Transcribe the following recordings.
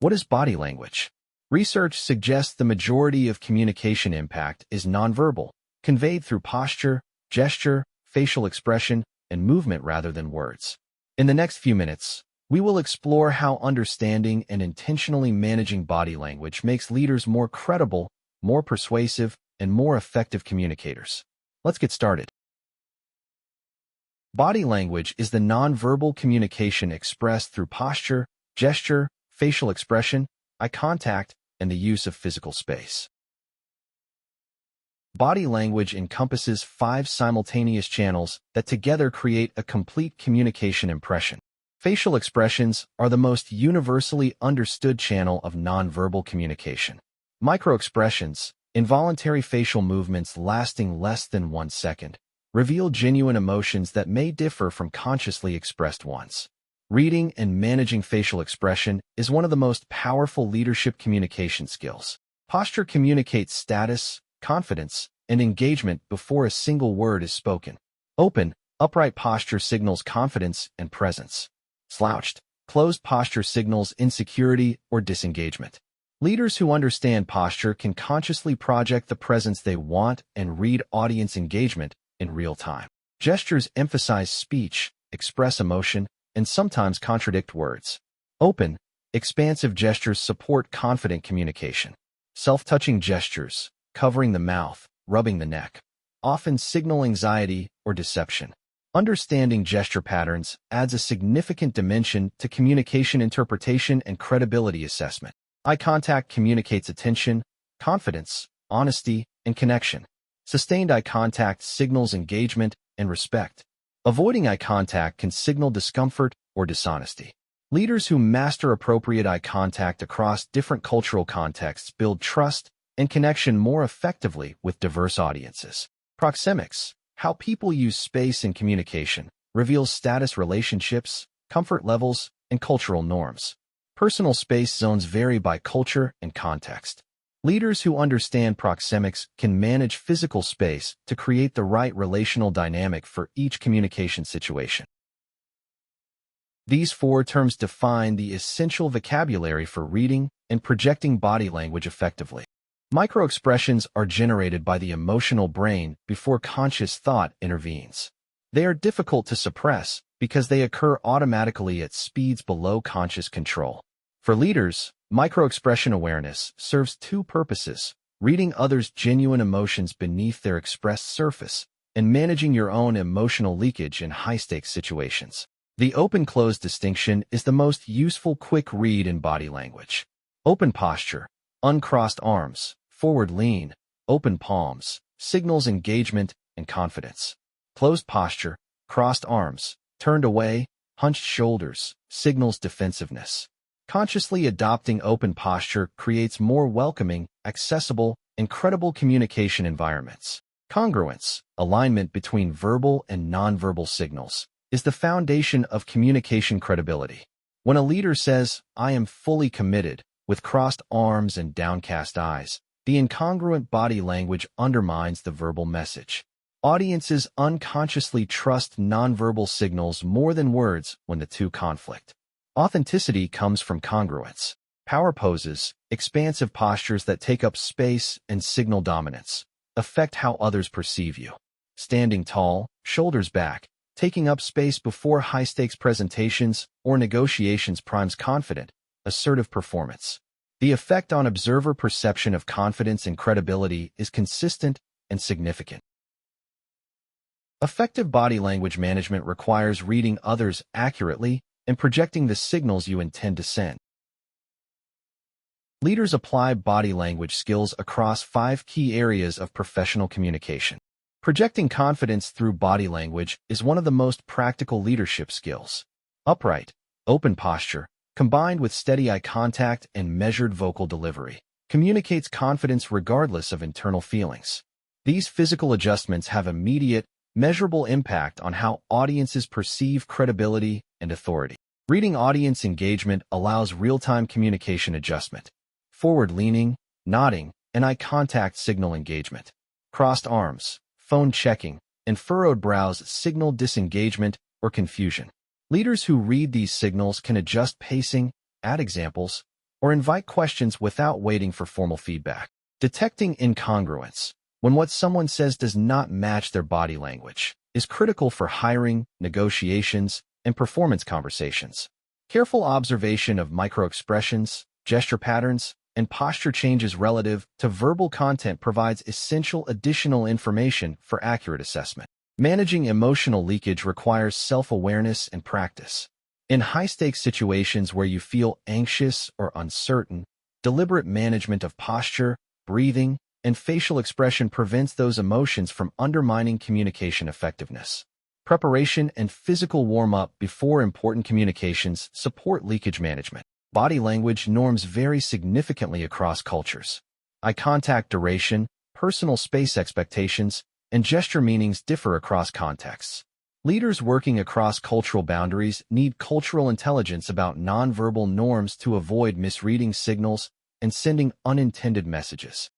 What is body language? Research suggests the majority of communication impact is nonverbal, conveyed through posture, gesture, facial expression, and movement rather than words. In the next few minutes, we will explore how understanding and intentionally managing body language makes leaders more credible, more persuasive, and more effective communicators. Let's get started. Body language is the nonverbal communication expressed through posture, gesture, facial expression, eye contact, and the use of physical space. Body language encompasses 5 simultaneous channels that together create a complete communication impression. Facial expressions are the most universally understood channel of nonverbal communication. Microexpressions, involuntary facial movements lasting less than 1 second, reveal genuine emotions that may differ from consciously expressed ones. Reading and managing facial expression is one of the most powerful leadership communication skills. Posture communicates status, confidence, and engagement before a single word is spoken. Open, upright posture signals confidence and presence. Slouched, closed posture signals insecurity or disengagement. Leaders who understand posture can consciously project the presence they want and read audience engagement in real time. Gestures emphasize speech, express emotion, and sometimes contradict words. Open, expansive gestures support confident communication. Self-touching gestures, covering the mouth, rubbing the neck, often signal anxiety or deception. Understanding gesture patterns adds a significant dimension to communication interpretation and credibility assessment. Eye contact communicates attention, confidence, honesty, and connection. Sustained eye contact signals engagement and respect. Avoiding eye contact can signal discomfort or dishonesty. Leaders who master appropriate eye contact across different cultural contexts build trust and connection more effectively with diverse audiences. Proxemics, how people use space in communication, reveals status relationships, comfort levels, and cultural norms. Personal space zones vary by culture and context. Leaders who understand proxemics can manage physical space to create the right relational dynamic for each communication situation. These 4 terms define the essential vocabulary for reading and projecting body language effectively. Microexpressions are generated by the emotional brain before conscious thought intervenes. They are difficult to suppress because they occur automatically at speeds below conscious control. For leaders, microexpression awareness serves 2 purposes: reading others' genuine emotions beneath their expressed surface and managing your own emotional leakage in high-stakes situations. The open-closed distinction is the most useful quick read in body language. Open posture, uncrossed arms, forward lean, open palms, signals engagement and confidence. Closed posture, crossed arms, turned away, hunched shoulders, signals defensiveness. Consciously adopting open posture creates more welcoming, accessible, and credible communication environments. Congruence, alignment between verbal and nonverbal signals, is the foundation of communication credibility. When a leader says, "I am fully committed," with crossed arms and downcast eyes, the incongruent body language undermines the verbal message. Audiences unconsciously trust nonverbal signals more than words when the 2 conflict. Authenticity comes from congruence. Power poses, expansive postures that take up space and signal dominance, affect how others perceive you. Standing tall, shoulders back, taking up space before high-stakes presentations or negotiations primes confident, assertive performance. The effect on observer perception of confidence and credibility is consistent and significant. Effective body language management requires reading others accurately and projecting the signals you intend to send. Leaders apply body language skills across 5 key areas of professional communication. Projecting confidence through body language is one of the most practical leadership skills. Upright, open posture, combined with steady eye contact and measured vocal delivery, communicates confidence regardless of internal feelings. These physical adjustments have immediate, measurable impact on how audiences perceive credibility and authority. Reading audience engagement allows real-time communication adjustment. Forward-leaning, nodding, and eye contact signal engagement. Crossed arms, phone checking, and furrowed brows signal disengagement or confusion. Leaders who read these signals can adjust pacing, add examples, or invite questions without waiting for formal feedback. Detecting incongruence, when what someone says does not match their body language, is critical for hiring, negotiations, and performance conversations. Careful observation of microexpressions, gesture patterns, and posture changes relative to verbal content provides essential additional information for accurate assessment. Managing emotional leakage requires self-awareness and practice. In high-stakes situations where you feel anxious or uncertain, deliberate management of posture, breathing, and facial expression prevents those emotions from undermining communication effectiveness. Preparation and physical warm-up before important communications support leakage management. Body language norms vary significantly across cultures. Eye contact duration, personal space expectations, and gesture meanings differ across contexts. Leaders working across cultural boundaries need cultural intelligence about nonverbal norms to avoid misreading signals and sending unintended messages.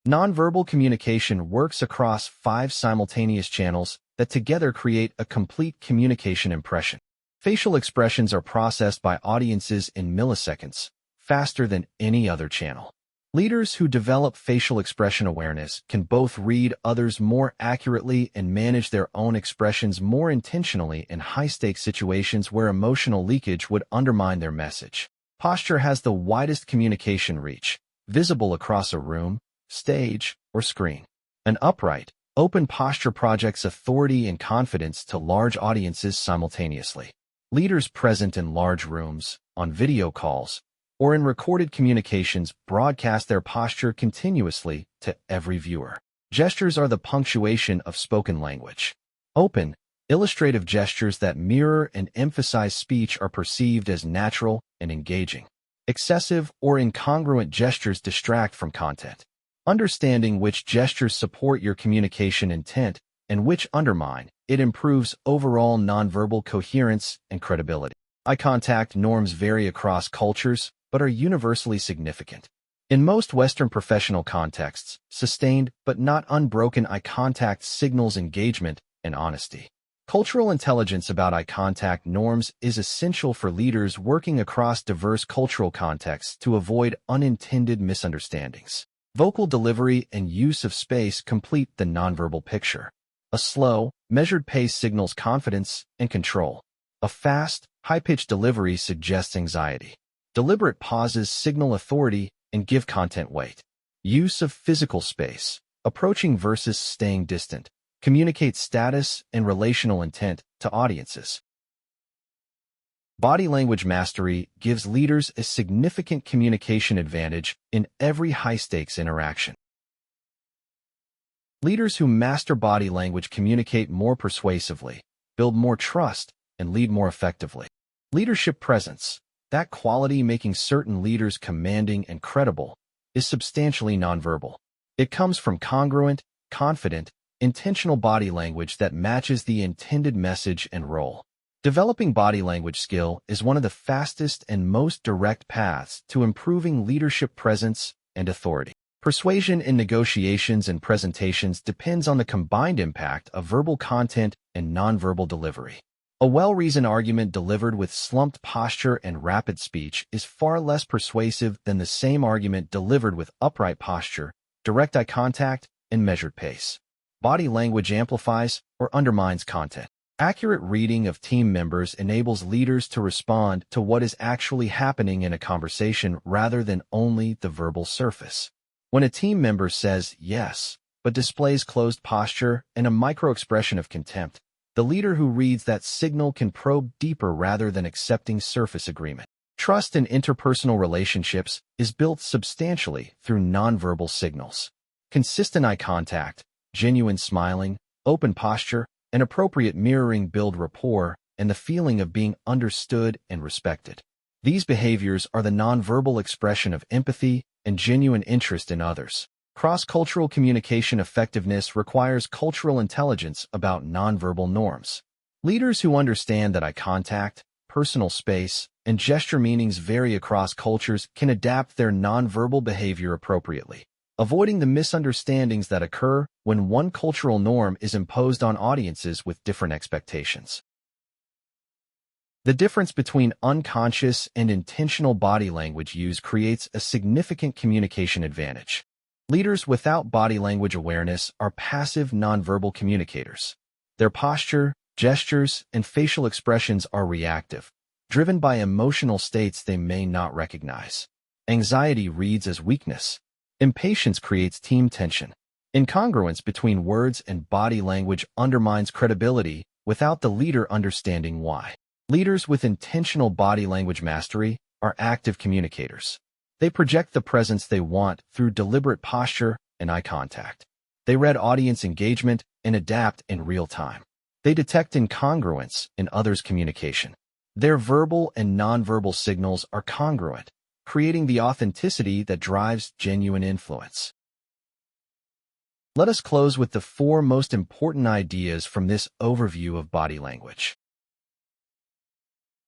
Nonverbal communication works across 5 simultaneous channels that together create a complete communication impression. Facial expressions are processed by audiences in milliseconds, faster than any other channel. Leaders who develop facial expression awareness can both read others more accurately and manage their own expressions more intentionally in high-stakes situations where emotional leakage would undermine their message. Posture has the widest communication reach, visible across a room, stage, or screen. An upright, open posture projects authority and confidence to large audiences simultaneously. Leaders present in large rooms, on video calls, or in recorded communications broadcast their posture continuously to every viewer. Gestures are the punctuation of spoken language. Open, illustrative gestures that mirror and emphasize speech are perceived as natural and engaging. Excessive or incongruent gestures distract from content. Understanding which gestures support your communication intent and which undermine it improves overall nonverbal coherence and credibility. Eye contact norms vary across cultures, but are universally significant. In most Western professional contexts, sustained but not unbroken eye contact signals engagement and honesty. Cultural intelligence about eye contact norms is essential for leaders working across diverse cultural contexts to avoid unintended misunderstandings. Vocal delivery and use of space complete the nonverbal picture. A slow, measured pace signals confidence and control. A fast, high-pitched delivery suggests anxiety. Deliberate pauses signal authority and give content weight. Use of physical space, approaching versus staying distant, communicates status and relational intent to audiences. Body language mastery gives leaders a significant communication advantage in every high-stakes interaction. Leaders who master body language communicate more persuasively, build more trust, and lead more effectively. Leadership presence, that quality making certain leaders commanding and credible, is substantially nonverbal. It comes from congruent, confident, intentional body language that matches the intended message and role. Developing body language skill is one of the fastest and most direct paths to improving leadership presence and authority. Persuasion in negotiations and presentations depends on the combined impact of verbal content and nonverbal delivery. A well-reasoned argument delivered with slumped posture and rapid speech is far less persuasive than the same argument delivered with upright posture, direct eye contact, and measured pace. Body language amplifies or undermines content. Accurate reading of team members enables leaders to respond to what is actually happening in a conversation rather than only the verbal surface. When a team member says yes, but displays closed posture and a microexpression of contempt, the leader who reads that signal can probe deeper rather than accepting surface agreement. Trust in interpersonal relationships is built substantially through nonverbal signals. Consistent eye contact, genuine smiling, open posture, and appropriate mirroring build rapport and the feeling of being understood and respected. These behaviors are the nonverbal expression of empathy and genuine interest in others. Cross-cultural communication effectiveness requires cultural intelligence about nonverbal norms. Leaders who understand that eye contact, personal space, and gesture meanings vary across cultures can adapt their nonverbal behavior appropriately, avoiding the misunderstandings that occur when one cultural norm is imposed on audiences with different expectations. The difference between unconscious and intentional body language use creates a significant communication advantage. Leaders without body language awareness are passive nonverbal communicators. Their posture, gestures, and facial expressions are reactive, driven by emotional states they may not recognize. Anxiety reads as weakness. Impatience creates team tension. Incongruence between words and body language undermines credibility without the leader understanding why. Leaders with intentional body language mastery are active communicators. They project the presence they want through deliberate posture and eye contact. They read audience engagement and adapt in real time. They detect incongruence in others' communication. Their verbal and nonverbal signals are congruent, creating the authenticity that drives genuine influence. Let us close with the 4 most important ideas from this overview of body language.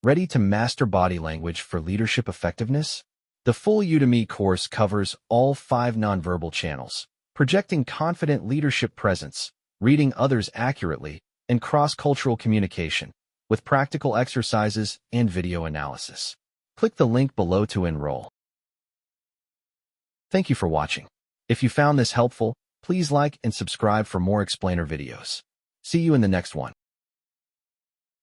Ready to master body language for leadership effectiveness? The full Udemy course covers all 5 nonverbal channels, projecting confident leadership presence, reading others accurately, and cross-cultural communication, with practical exercises and video analysis. Click the link below to enroll. Thank you for watching. If you found this helpful, please like and subscribe for more explainer videos. See you in the next one.